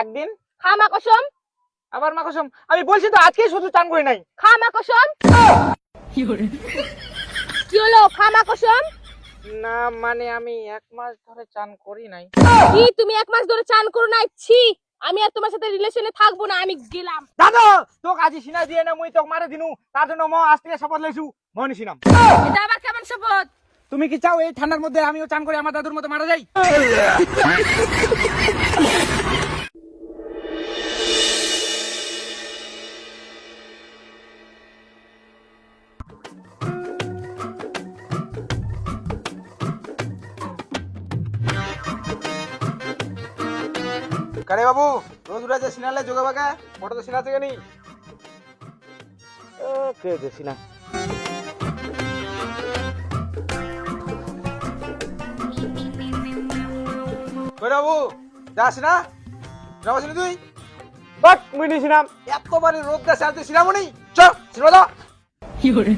একদিন খামা কসম। আবার মা কসম, আমি বলছি তো আজকেই শুধু চান করি নাই। খামা কসম। কি হলো? খামা কসম। না মানে আমি 1 মাস ধরে চান করি নাই। কি তুমি 1 মাস ধরে চান করো নাই? ছি, আমি আর তোমার সাথে রিলেশনে থাকবো না, আমি গেলাম। দাদা তোকে আজি সিনা দিয়ে না মুই তোকে মারে দিনু, তার জন্য মো আজ থেকে শপথ লইছু মনি সিনাম। এটা আবার কেমন শপথ? তুমি কি চাও এই ঠান্ডার মধ্যে আমিও চান করে আমার দাদুর মতো মারা যাই? কারে বাবু রোজ উড়া সিনালে যোগা বাগা ফটো তো সিনা থেকে নি কে যে সিনা কই বাবু যাস না যাবো সিনা তুই বাট মুই নি সিনাম এতবারে রোদ দা সাথে সিনামো নি চল সিনা দাও কি করে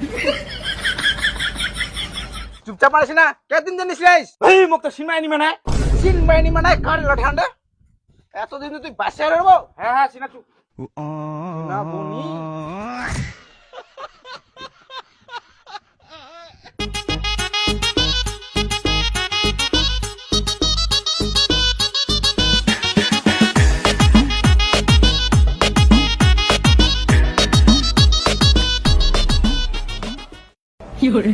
চুপচাপ মারিস না কতদিন জানিস রাইস এই মুখ তো সিনমাইনি মানে কার ঠান্ডা এতদিন তুই বাসে রইবো হ্যাঁ হ্যাঁ সিনা চুপ না বনি কি করে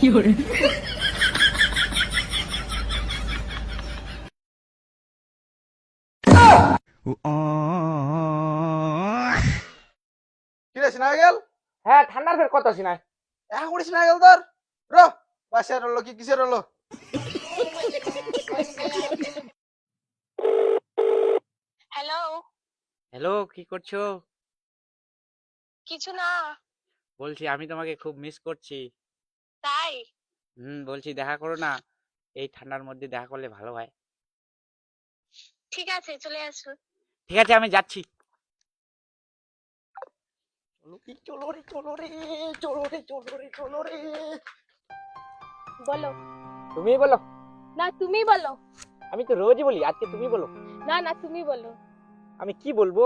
কি করে কিরে শোনা গেল হ্যাঁ ঠান্ডার ফের কথা শোনায় এখন করে শোনা গেল তোর র বাসে রলো কি কিসে রলো হ্যালো। হ্যালো কি করছো কিছু না। বলছি আমি তোমাকে খুব মিস করছি তাই? বলছি দেখা করো না এই ঠান্ডার মধ্যে দেখা করলে ভালো হয় ঠিক আছে, চলে আসো। ঠিক আছে আমি যাচ্ছি চলো রে চলো রে চলো রে চলো রে চলো রে বলো। তুমি বলো না, তুমি বলো। আমি তো রোজই বলি আজকে তুমি বলো না না, তুমি বলো। আমি কি বলবো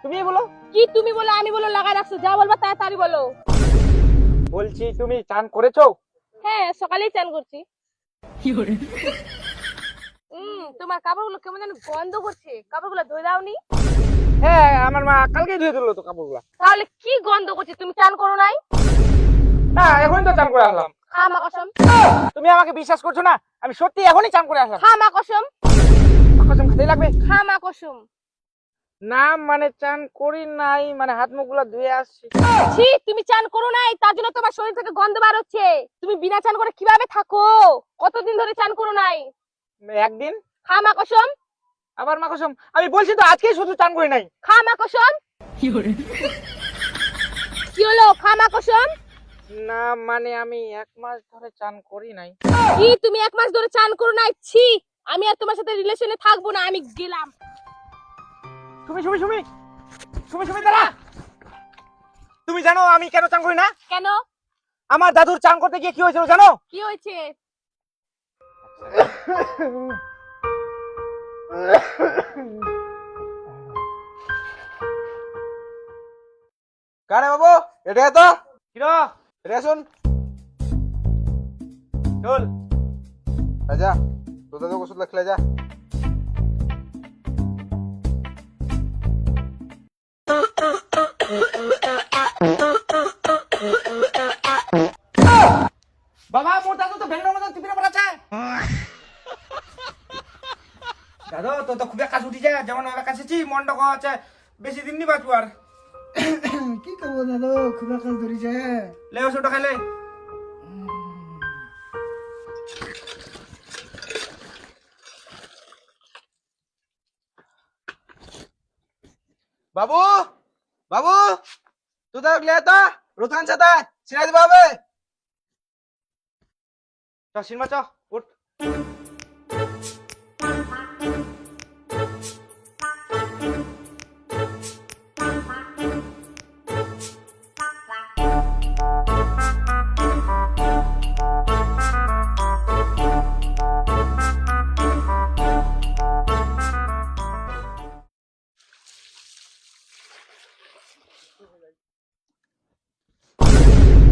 তুমি বলো কি তুমি বলো আমি বলো লাগাই রাখছো, যা বলবা তাড়াতাড়ি বলো। বলছি তুমি চান করেছো হ্যাঁ, সকালেই চান করছি। কি করে তোমার কাপড়গুলো কেমন যেন গন্ধ করছে, কাপড়গুলো ধুয়ে দাওনি? হ্যাঁ আমার মা কালকেই ধুয়ে দিলো তো কাপড়গুলো তাহলে কি গন্ধ করছে? তুমি চান করো নাই? না এখনই তো চান করে আসলাম খামা কসম। তুমি আমাকে বিশ্বাস করছো না আমি সত্যি এখনই চান করে আসলাম খামা কসম। কসম খেতেই লাগবে খামা কসম। না মানে চান করি নাই মানে হাত মুখগুলো ধুয়ে আসছি ছি, তুমি চান করো নাই তার জন্য তোমার শরীর থেকে গন্ধ বার হচ্ছে। তুমি বিনা চান করে কিভাবে থাকো? কতদিন ধরে চান করো নাই? একদিন খামা কসম। আবার মা কসম, আমি বলছি তো আজকেই শুধু চান করি নাই। খামা কসম। কি হলো? খামা কসম। না মানে আমি 1 মাস ধরে চান করি নাই। কি তুমি 1 মাস ধরে চান করো নাই? ছি, আমি আর তোমার সাথে রিলেশনে থাকবো না, আমি গেলাম। তুমি দাঁড়া। তুমি জানো আমি কেন চান করি না? কেন? আমার দাদুর চান করতে গিয়ে কি হয়েছিল জানো? কি হয়েছে? কারে বাবু এটা তো কিরো এটা শুন চল আজা তোর দাদু ওষুধ লিখলে যা বাবা মোর দাদু তো ভেন্ডর মতন টিপিনে পড়াচ্ছে দাদু তো তো খুব কাজ উঠি যায় যেমন ওরা কাছেছি মনটা আছে বেশি দিন নি বাঁচবো আর কি করবো দাদু, খুব কাজ ধরেছে। লে ওষুধটা খাইলে বাবু বাবু তুই তো গেলে তো রোতান সাথে সিনাই দিবা হবে চ সিনেমা চ উঠ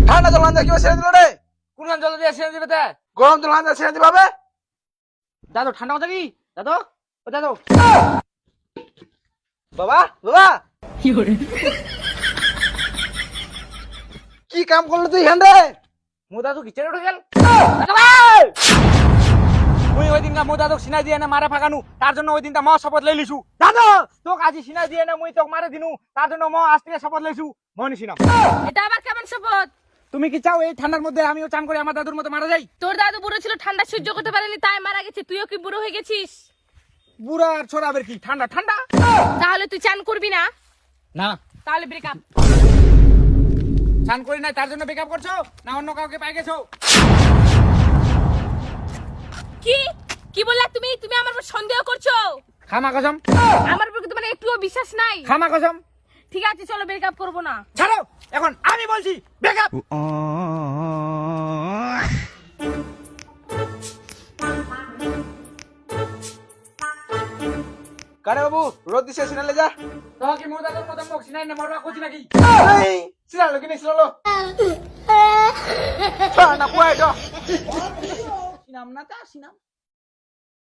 ঠান্ডা জল আনতে কিবা ছেড়ে দিল রে কোন জল দিয়ে ছেড়ে দিবে তা গরম জল আনতে ছেড়ে দিবা হবে দাদু ঠান্ডা কথা কি দাদু ও দাদু বাবা বাবা কি কাম করলি তুই হ্যান্ডে মো দাদু কিচেনে উঠে গেল দাদু ভাই মুই ওই দিনটা মো দাদু সিনাই দিয়ে না মারা ফাগানু তার জন্য ওই দিনটা ম শপথ লই লিছু দাদু তোক আজি সিনাই দিয়ে না মুই তোক মারে দিনু তার জন্য ম আজ থেকে শপথ লইছু মনি সিনা এটা আবার কেমন শপথ? তুমি কি চাও এই ঠান্ডার মধ্যে আমিও চান করে আমার দাদুর মতো মারা যাই তোর দাদু বুড়ো ছিল, ঠান্ডা সহ্য করতে পারেনি তাই মারা গেছে, তুইও কি বুড়ো হয়ে গেছিস? বুড়া আর ছোড়াবের কি ঠান্ডা ঠান্ডা তাহলে তুই চান করবি না? না তাহলে ব্রেকআপ। চান করি নাই তার জন্য বেকআপ করছো না অন্য কাউকে পাই গেছো কি কি বললা তুমি? তুমি আমার উপর সন্দেহ করছো? খামা কসম আমার উপর কি তোমার একটুও বিশ্বাস নাই? খামা কসম ঠিক আছে চলো ব্রেকআপ করব না। ছাড়ো এখন আমি বলছি বেকআপ কারে বাবু রোদ দিছে সিনালে যা তো কি মো দাদুর মতো মুখ সিনাই না মরবা খুঁজি নাকি এই সিনালো কি নিছিলো ঠান্ডা কুয়াই তো সিনাম না তা সিনাম